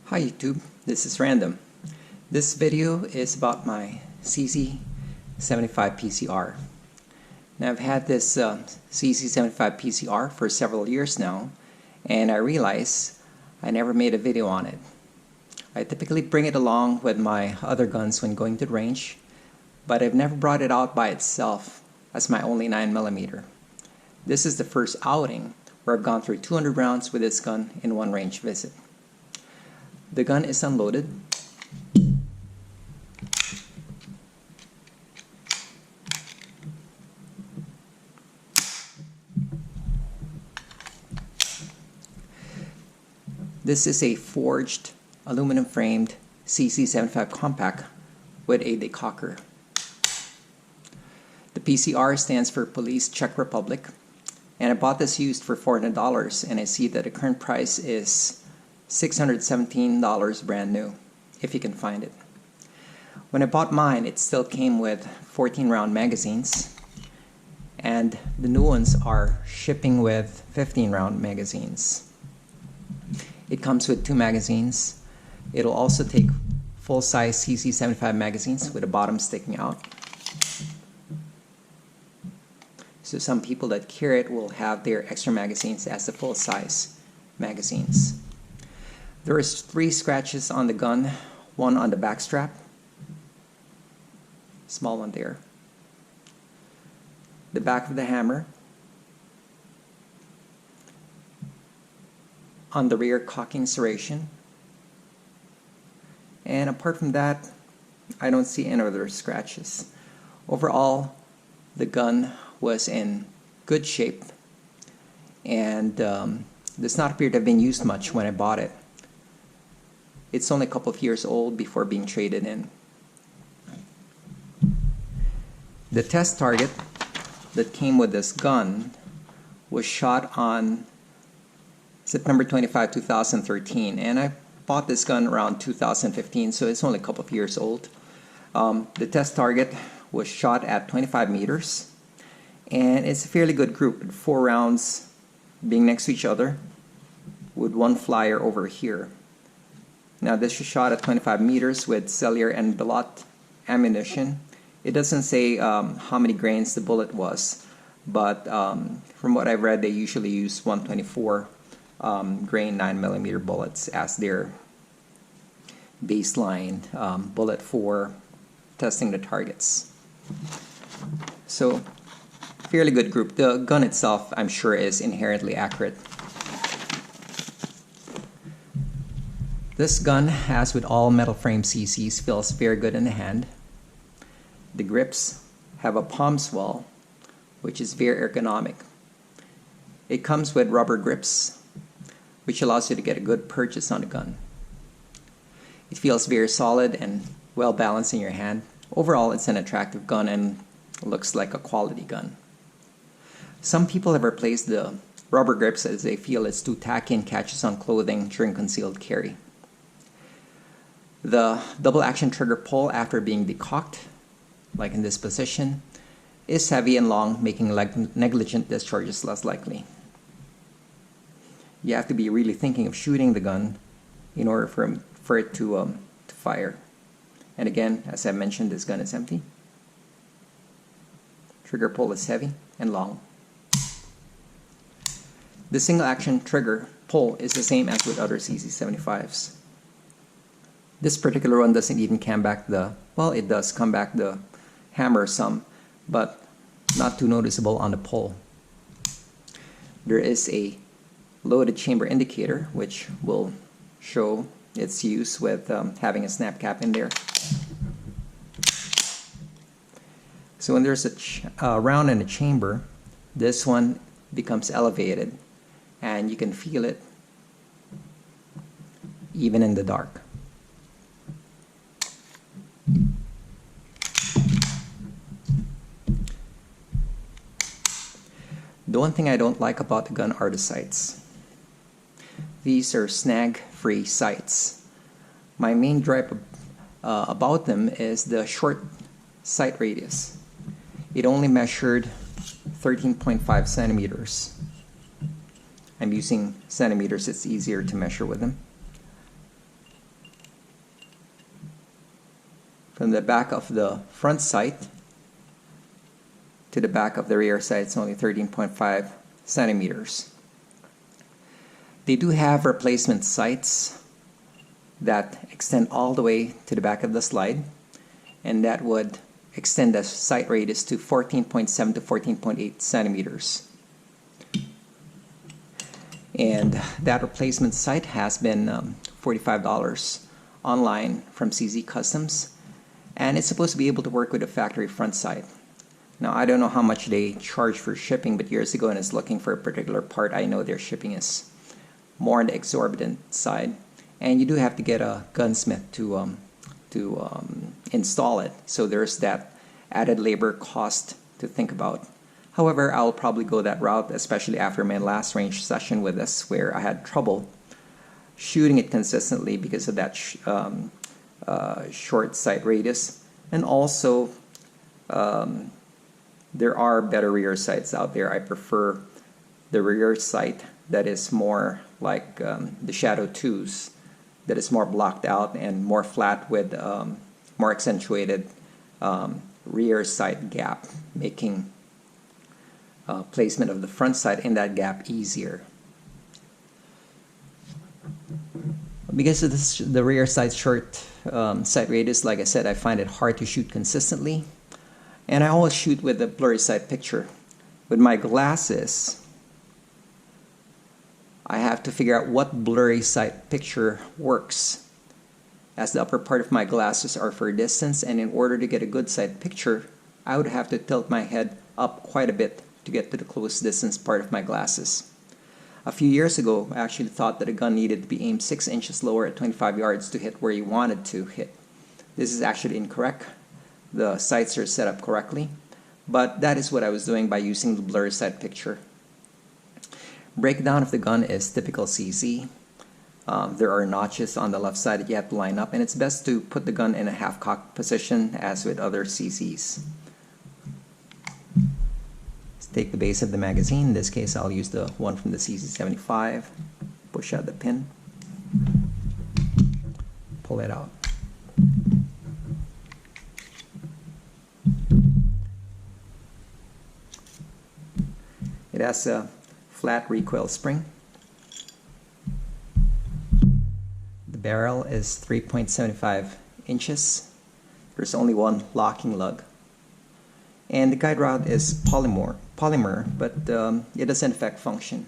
Hi YouTube, this is Random. This video is about my CC75 PCR. Now I've had this CC75 PCR for several years now, and I realize I never made a video on it. I typically bring it along with my other guns when going to the range, but I've never brought it out by itself as my only 9mm. This is the first outing where I've gone through 200 rounds with this gun in one range visit. The gun is unloaded. This is a forged aluminum framed CC75 Compact with a decocker. The PCR stands for Police Czech Republic, and I bought this used for $400, and I see that the current price is $617 brand new, if you can find it. When I bought mine, it still came with 14-round magazines, and the new ones are shipping with 15-round magazines. It comes with 2 magazines. It'll also take full-size CC75 magazines with the bottom sticking out. So some people that carry it will have their extra magazines as the full-size magazines. There is 3 scratches on the gun, one on the back strap, small one there, the back of the hammer, on the rear cocking serration, and apart from that, I don't see any other scratches. Overall, the gun was in good shape and does not appear to have been used much when I bought it. It's only a couple of years old before being traded in. The test target that came with this gun was shot on September 25, 2013, and I bought this gun around 2015, so it's only a couple of years old. The test target was shot at 25 meters, and it's a fairly good group, with 4 rounds being next to each other with 1 flyer over here. Now this was shot at 25 meters with cellular and billet ammunition. It doesn't say how many grains the bullet was, but from what I've read, they usually use 124 grain 9mm bullets as their baseline bullet for testing the targets. So fairly good group. The gun itself, I'm sure, is inherently accurate. This gun, as with all metal frame CCs, feels very good in the hand. The grips have a palm swell, which is very ergonomic. It comes with rubber grips, which allows you to get a good purchase on the gun. It feels very solid and well balanced in your hand. Overall, it's an attractive gun and looks like a quality gun. Some people have replaced the rubber grips as they feel it's too tacky and catches on clothing during concealed carry. The double action trigger pull after being decocked, like in this position, is heavy and long, making negligent discharges less likely. You have to be really thinking of shooting the gun in order for it to fire. And again, as I mentioned, this gun is empty. Trigger pull is heavy and long. The single action trigger pull is the same as with other CC75s. This particular one doesn't even come back it does come back the hammer some, but not too noticeable on the pull. There is a loaded chamber indicator, which will show its use with having a snap cap in there. So when there's a round in the chamber, this one becomes elevated, and you can feel it even in the dark. The one thing I don't like about the gun are the sights. These are snag-free sights. My main gripe about them is the short sight radius. It only measured 13.5 centimeters. I'm using centimeters, it's easier to measure with them. From the back of the front sight to the back of the rear sight, it's only 13.5 centimeters. They do have replacement sights that extend all the way to the back of the slide, and that would extend the sight radius to 14.7 to 14.8 centimeters. And that replacement sight has been $45 online from CZ Customs, and it's supposed to be able to work with a factory front sight. Now, I don't know how much they charge for shipping, but years ago when I was looking for a particular part, I know their shipping is more on the exorbitant side, and you do have to get a gunsmith to install it. So there's that added labor cost to think about. However, I'll probably go that route, especially after my last range session with this, where I had trouble shooting it consistently because of that short sight radius. And also, there are better rear sights out there. I prefer the rear sight that is more like the Shadow 2s, that is more blocked out and more flat with more accentuated rear sight gap, making placement of the front sight in that gap easier. Because of this, the rear sight short sight radius, like I said, I find it hard to shoot consistently, and I always shoot with a blurry sight picture. With my glasses, I have to figure out what blurry sight picture works, as the upper part of my glasses are for distance, and in order to get a good sight picture, I would have to tilt my head up quite a bit to get to the close distance part of my glasses. A few years ago, I actually thought that a gun needed to be aimed 6 inches lower at 25 yards to hit where you wanted to hit. This is actually incorrect. The sights are set up correctly, but that is what I was doing by using the blurry sight picture. Breakdown of the gun is typical CZ. There are notches on the left side that you have to line up, and it's best to put the gun in a half-cocked position as with other CZs. Let's take the base of the magazine. In this case, I'll use the one from the CZ75. Push out the pin. Pull it out. It has a flat recoil spring. The barrel is 3.75 inches. There's only one locking lug. And the guide rod is polymer, but it doesn't affect function.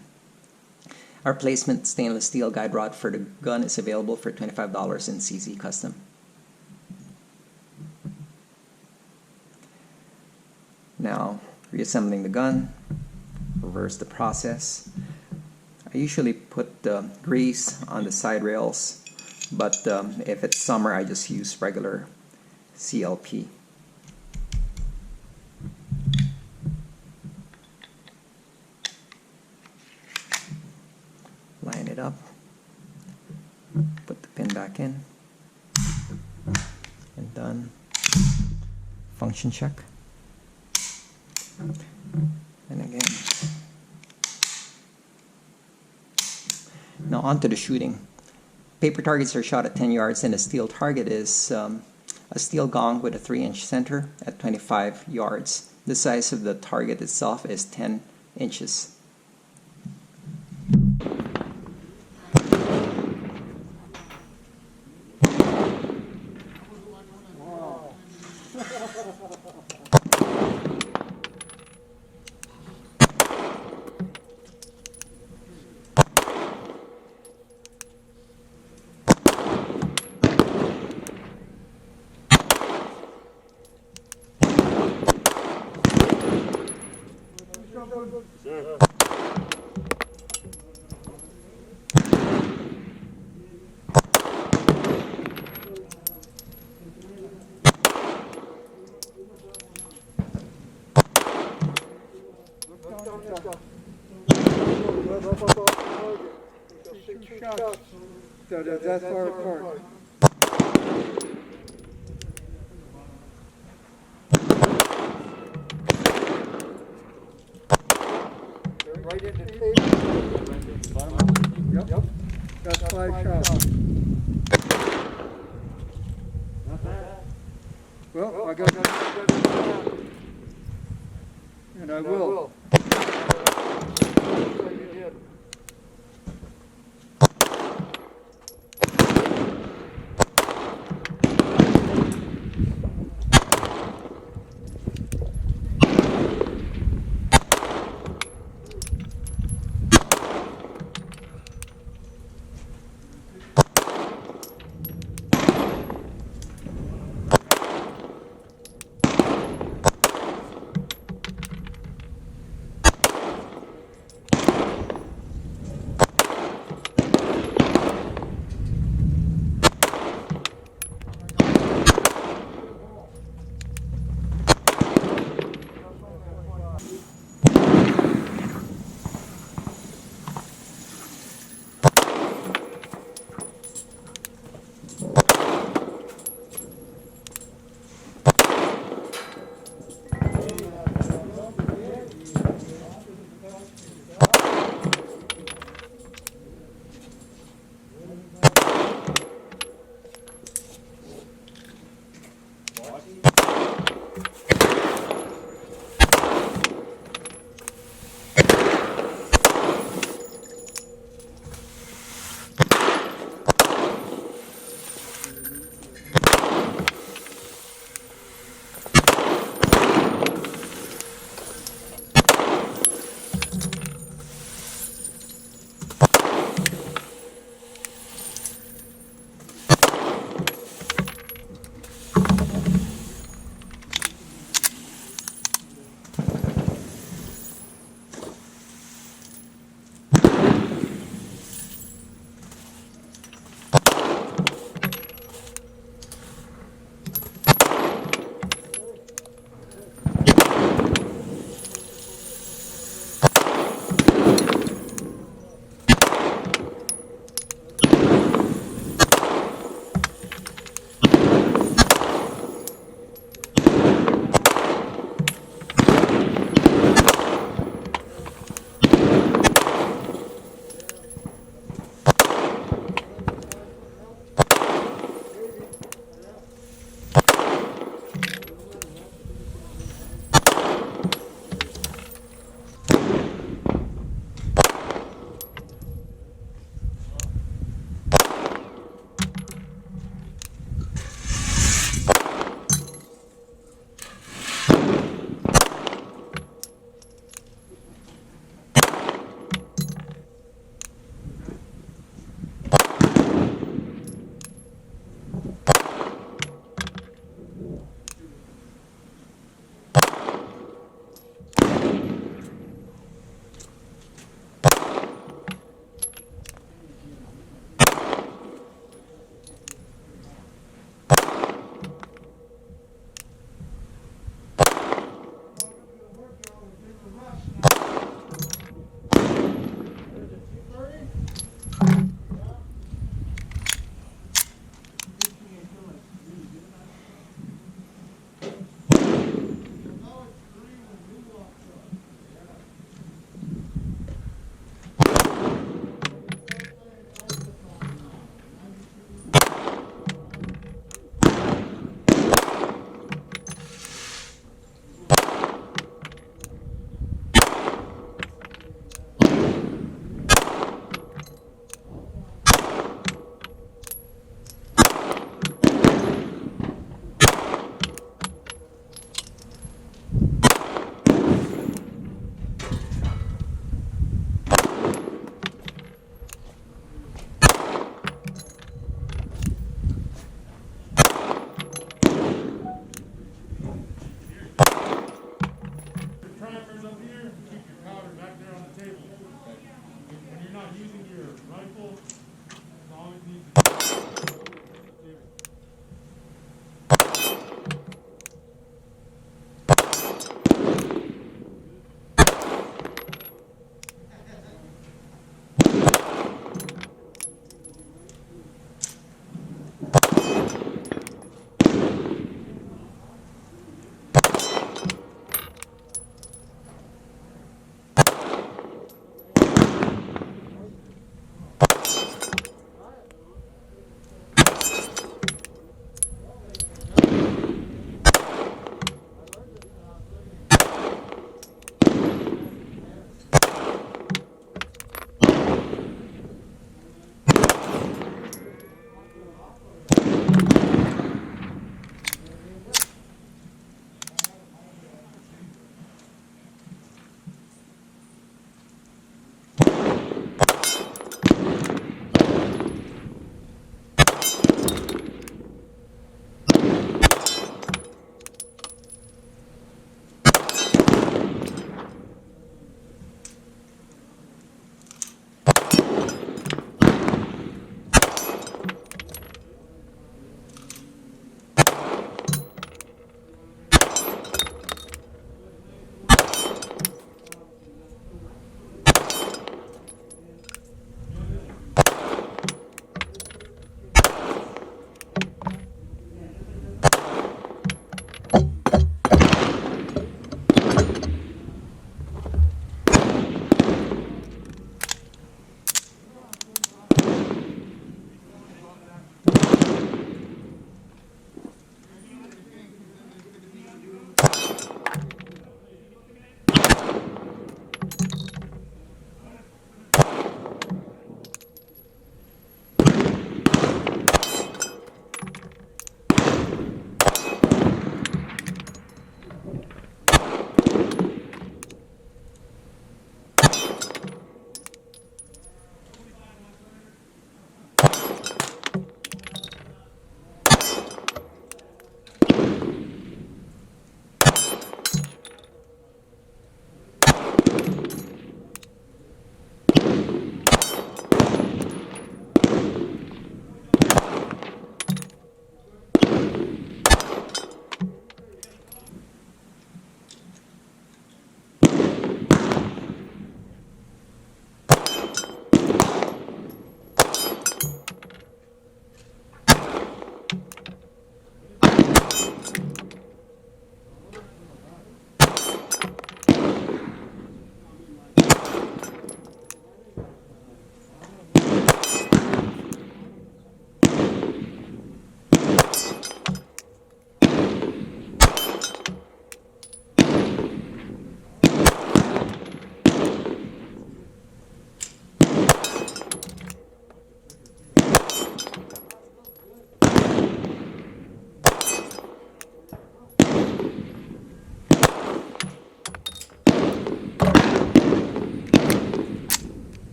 Our replacement stainless steel guide rod for the gun is available for $25 in CZ Custom. Now, reassembling the gun, reverse the process. I usually put grease on the side rails, but if it's summer, I just use regular CLP. Line it up, put the pin back in, and done. Function check. And again. Now on to the shooting. Paper targets are shot at 10 yards, and a steel target is a steel gong with a 3-inch center at 25 yards. The size of the target itself is 10 inches. Sure. So that's far apart. Right in the tape. Yep. That's 5 shots. I got